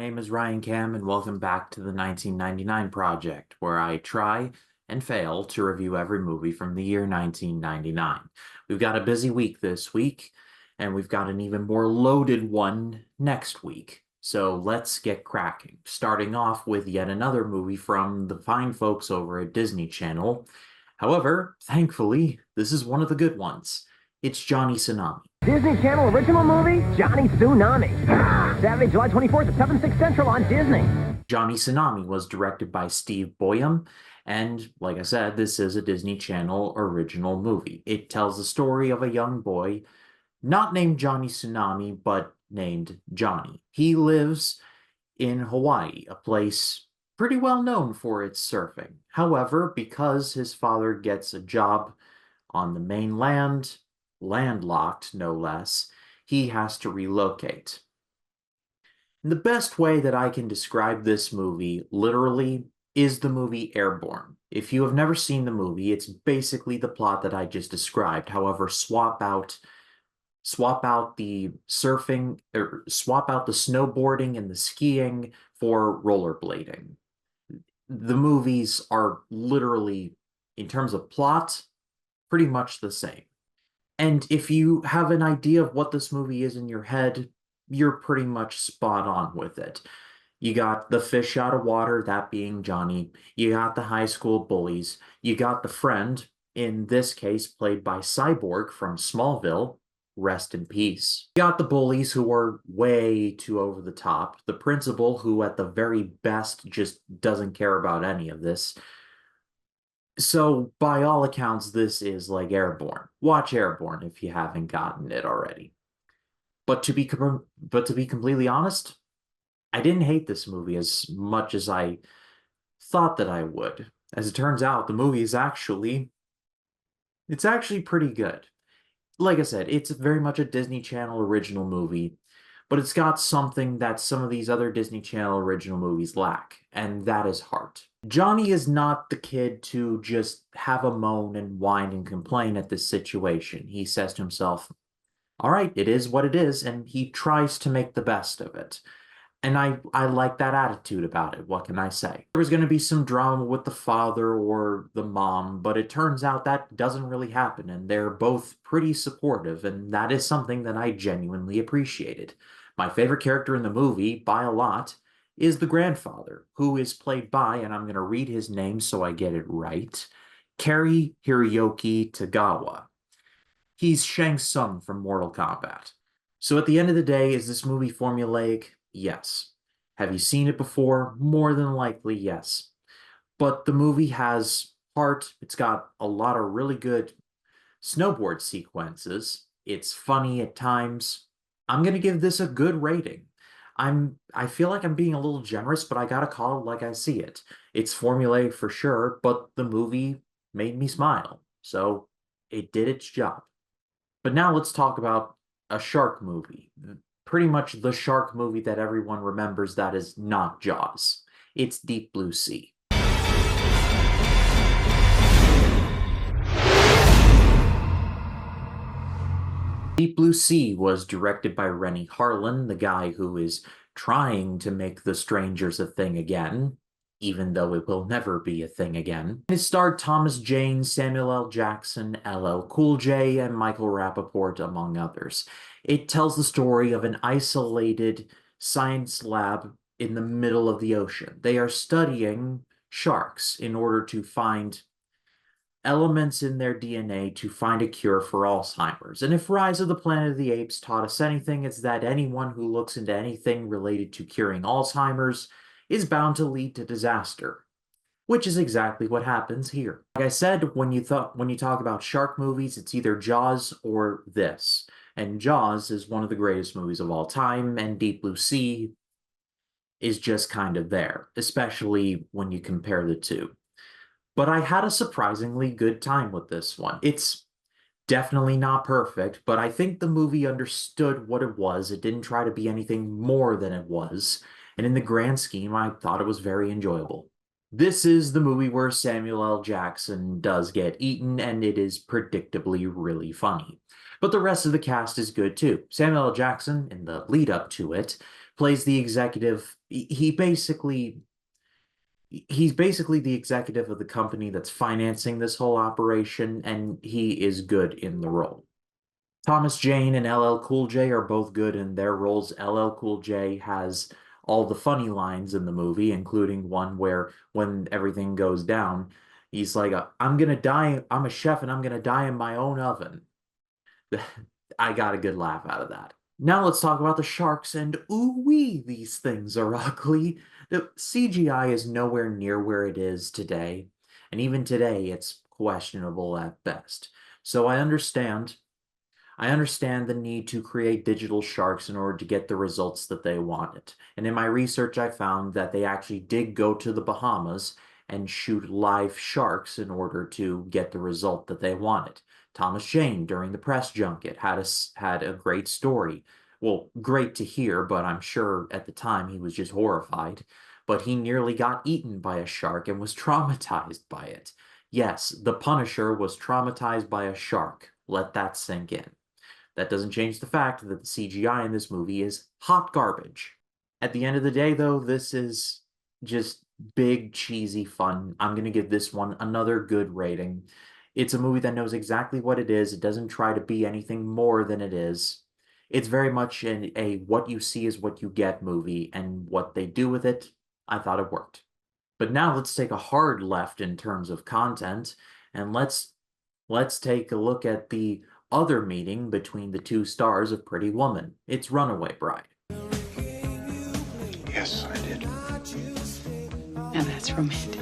name is Ryan Cam, and welcome back to the 1999 Project, where I try and fail to review every movie from the year 1999. We've got a busy week this week, and we've got an even more loaded one next week. So let's get cracking, starting off with yet another movie from the fine folks over at Disney Channel. However, thankfully, this is one of the good ones. It's Johnny Tsunami. Disney Channel original movie, Johnny Tsunami. Saturday, July 24th at 7, 6 Central on Disney. Johnny Tsunami was directed by Steve Boyum, and like I said, this is a Disney Channel original movie. It tells the story of a young boy, not named Johnny Tsunami, but named Johnny. He lives in Hawaii, a place pretty well known for its surfing. However, because his father gets a job on the mainland, landlocked no less, he has to relocate. And the best way that I can describe this movie, literally, is the movie Airborne. If you have never seen the movie, it's basically the plot that I just described. However, swap out the surfing, or swap out the snowboarding and the skiing for rollerblading. The movies are literally, in terms of plot, pretty much the same. And if you have an idea of what this movie is in your head, you're pretty much spot on with it. You got the fish out of water, that being Johnny. You got the high school bullies. You got the friend, in this case played by Cyborg from Smallville. Rest in peace. You got the bullies who are way too over the top. The principal, who at the very best just doesn't care about any of this. So, by all accounts, this is like Airborne. Watch Airborne if you haven't gotten it already. But to be completely honest, I didn't hate this movie as much as I thought that I would. As it turns out, the movie is it's actually pretty good. Like I said, it's very much a Disney Channel original movie, but it's got something that some of these other Disney Channel original movies lack, and that is heart. Johnny is not the kid to just have a moan and whine and complain at this situation. He says to himself, all right, it is what it is, and he tries to make the best of it. And I like that attitude about it. What can I say? There was going to be some drama with the father or the mom, but it turns out that doesn't really happen, and they're both pretty supportive, and that is something that I genuinely appreciated. My favorite character in the movie, by a lot, is the grandfather, who is played by, and I'm going to read his name so I get it right, Cary Hiroyuki Tagawa. He's Shang Tsung from Mortal Kombat. So at the end of the day, is this movie formulaic? Yes. Have you seen it before? More than likely, yes. But the movie has heart. It's got a lot of really good snowboard sequences. It's funny at times. I'm going to give this a good rating. I feel like I'm being a little generous, but I gotta call it like I see it. It's formulaic for sure, but the movie made me smile. So it did its job. But now let's talk about a shark movie. Pretty much the shark movie that everyone remembers that is not Jaws. It's Deep Blue Sea. Deep Blue Sea was directed by Renny Harlin, the guy who is trying to make The Strangers a thing again, even though it will never be a thing again. It starred Thomas Jane, Samuel L. Jackson, LL Cool J, and Michael Rappaport, among others. It tells the story of an isolated science lab in the middle of the ocean. They are studying sharks in order to find elements in their DNA to find a cure for Alzheimer's. And if Rise of the Planet of the Apes taught us anything, it's that anyone who looks into anything related to curing Alzheimer's is bound to lead to disaster, which is exactly what happens here. Like I said, when you talk about shark movies, it's either Jaws or this. And Jaws is one of the greatest movies of all time, and Deep Blue Sea is just kind of there, especially when you compare the two. But I had a surprisingly good time with this one. It's definitely not perfect, but I think the movie understood what it was. It didn't try to be anything more than it was. And in the grand scheme, I thought it was very enjoyable. This is the movie where Samuel L. Jackson does get eaten, and it is predictably really funny. But the rest of the cast is good too. Samuel L. Jackson, in the lead up to it, plays the executive. He's basically the executive of the company that's financing this whole operation, and he is good in the role. Thomas Jane and LL Cool J are both good in their roles. LL Cool J has all the funny lines in the movie, including one where when everything goes down, he's like, I'm gonna die, I'm a chef and I'm gonna die in my own oven. I got a good laugh out of that. Now let's talk about the sharks, and ooh-wee, these things are ugly. The CGI is nowhere near where it is today, and even today it's questionable at best. So I understand the need to create digital sharks in order to get the results that they wanted. And in my research, I found that they actually did go to the Bahamas and shoot live sharks in order to get the result that they wanted. Thomas Jane, during the press junket, had a great story. Well, great to hear, but I'm sure at the time he was just horrified. But he nearly got eaten by a shark and was traumatized by it. Yes, the Punisher was traumatized by a shark. Let that sink in. That doesn't change the fact that the CGI in this movie is hot garbage. At the end of the day, though, this is just big, cheesy fun. I'm going to give this one another good rating. It's a movie that knows exactly what it is. It doesn't try to be anything more than it is. It's very much a what you see is what you get movie, and what they do with it, I thought it worked. But now let's take a hard left in terms of content, and let's take a look at the other meeting between the two stars of Pretty Woman. It's Runaway Bride. Yes, I did. And that's romantic.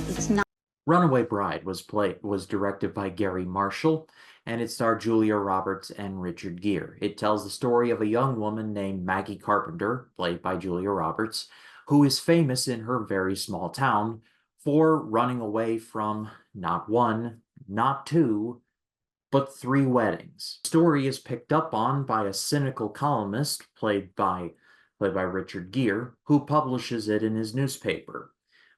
It's not. Runaway Bride was directed by Gary Marshall, and it starred Julia Roberts and Richard Gere. It tells the story of a young woman named Maggie Carpenter, played by Julia Roberts, who is famous in her very small town for running away from not one, not two, but three weddings. The story is picked up on by a cynical columnist played by Richard Gere, who publishes it in his newspaper.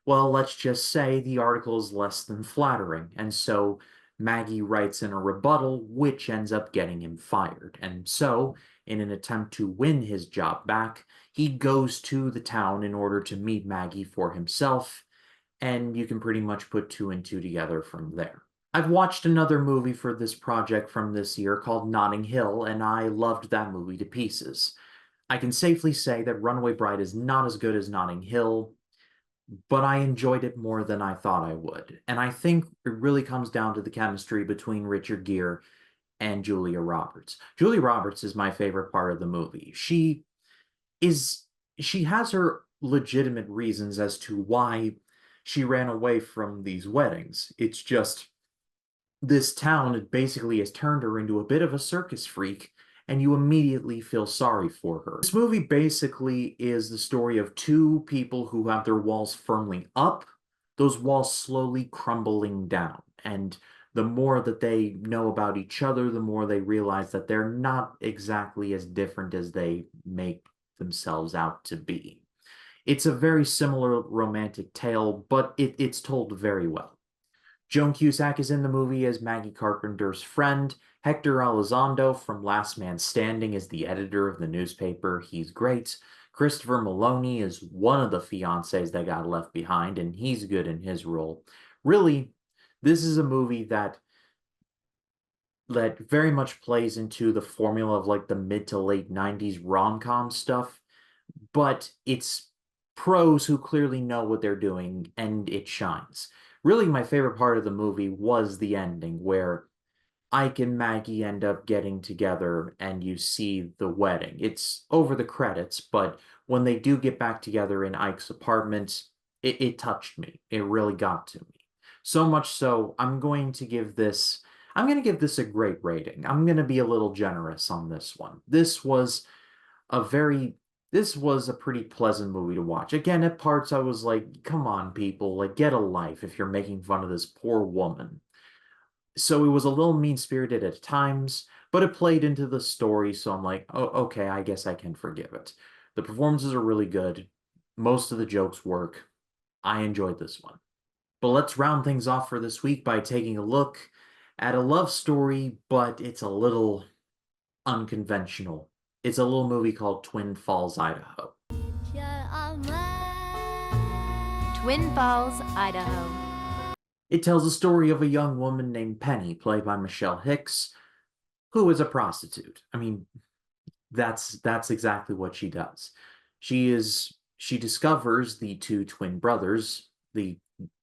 Well, let's just say the article is less than flattering, and so Maggie writes in a rebuttal, which ends up getting him fired. And so, in an attempt to win his job back, he goes to the town in order to meet Maggie for himself, and you can pretty much put two and two together from there. I've watched another movie for this project from this year called Notting Hill, and I loved that movie to pieces. I can safely say that Runaway Bride is not as good as Notting Hill, but I enjoyed it more than I thought I would. And I think it really comes down to the chemistry between Richard Gere and Julia Roberts. Julia Roberts is my favorite part of the movie. Is she has her legitimate reasons as to why she ran away from these weddings. It's just this town basically has turned her into a bit of a circus freak, and you immediately feel sorry for her. This movie basically is the story of two people who have their walls firmly up, those walls slowly crumbling down. And the more that they know about each other, the more they realize that they're not exactly as different as they make themselves out to be. It's a very similar romantic tale, but it's told very well. Joan Cusack is in the movie as Maggie Carpenter's friend. Hector Elizondo from Last Man Standing is the editor of the newspaper. He's great. Christopher Maloney is one of the fiancés that got left behind, and he's good in his role. Really, this is a movie that very much plays into the formula of like the mid to late 90s rom-com stuff, but it's pros who clearly know what they're doing, and it shines. Really, my favorite part of the movie was the ending, where Ike and Maggie end up getting together and you see the wedding. It's over the credits, but when they do get back together in Ike's apartment, it touched me. It really got to me. So much so, I'm going to give this a great rating. I'm going to be a little generous on this one. A very this was a pretty pleasant movie to watch. Again, at parts I was like, come on, people, like get a life if you're making fun of this poor woman. So it was a little mean-spirited at times, but it played into the story, so I'm like, oh, okay, I guess I can forgive it. The performances are really good. Most of the jokes work. I enjoyed this one. But let's round things off for this week by taking a look at a love story, but it's a little unconventional. It's a little movie called Twin Falls, Idaho. Twin Falls, Idaho. It tells the story of a young woman named Penny, played by Michelle Hicks, who is a prostitute. I mean, that's exactly what she does. She discovers the two twin brothers, the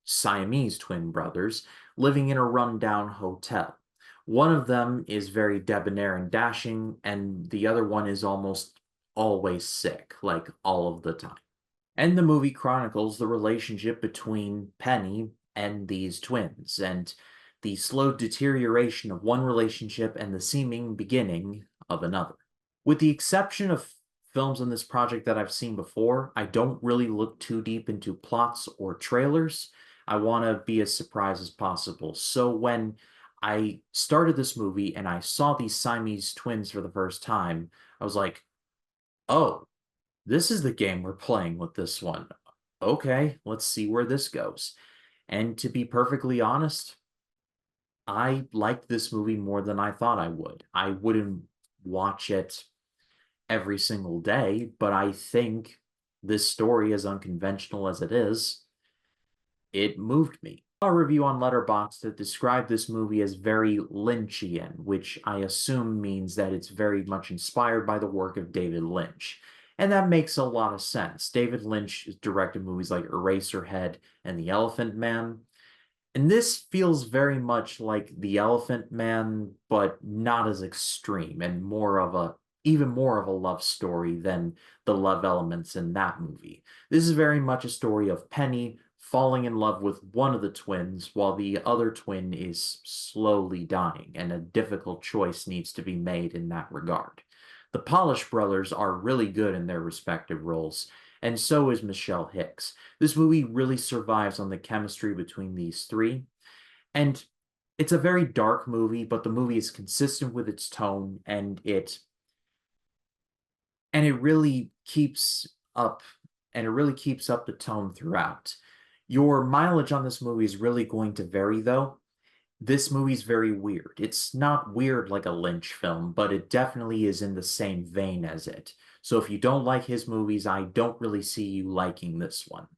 Siamese twin brothers, living in a rundown hotel. One of them is very debonair and dashing, and the other one is almost always sick, like all of the time. And the movie chronicles the relationship between Penny and these twins, and the slow deterioration of one relationship and the seeming beginning of another. With the exception of films on this project that I've seen before, I don't really look too deep into plots or trailers. I want to be as surprised as possible. So when I started this movie and I saw these Siamese twins for the first time, I was like, oh, this is the game we're playing with this one. Okay, let's see where this goes. And to be perfectly honest, I liked this movie more than I thought I would. I wouldn't watch it every single day, but I think this story, as unconventional as it is, it moved me. A review on Letterboxd that described this movie as very Lynchian, which I assume means that it's very much inspired by the work of David Lynch. And that makes a lot of sense. David Lynch has directed movies like Eraserhead and The Elephant Man, and this feels very much like The Elephant Man, but not as extreme and even more of a love story than the love elements in that movie. This is very much a story of Penny falling in love with one of the twins while the other twin is slowly dying, and a difficult choice needs to be made in that regard. The Polish brothers are really good in their respective roles, and so is Michelle Hicks. This movie really survives on the chemistry between these three, and it's a very dark movie, but the movie is consistent with its tone, and it really keeps up the tone throughout. Your mileage on this movie is really going to vary, though. This movie's very weird. It's not weird like a Lynch film, but it definitely is in the same vein as it. So if you don't like his movies, I don't really see you liking this one.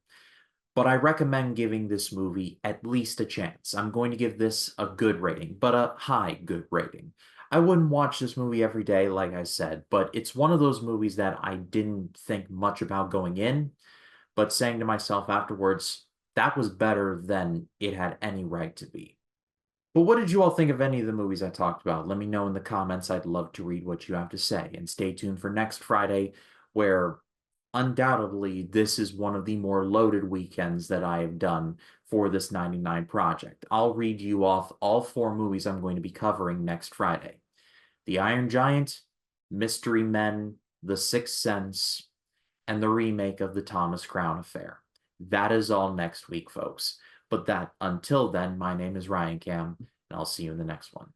But I recommend giving this movie at least a chance. I'm going to give this a good rating, but a high good rating. I wouldn't watch this movie every day, like I said, but it's one of those movies that I didn't think much about going in, but saying to myself afterwards, that was better than it had any right to be. But what did you all think of any of the movies I talked about? Let me know in the comments. I'd love to read what you have to say. And stay tuned for next Friday, where undoubtedly this is one of the more loaded weekends that I have done for this 99 project. I'll read you off all 4 movies I'm going to be covering next Friday: The Iron Giant, Mystery Men, The Sixth Sense, and the remake of the Thomas Crown Affair. That is all next week, folks. But until then, my name is Ryan Cam, and I'll see you in the next one.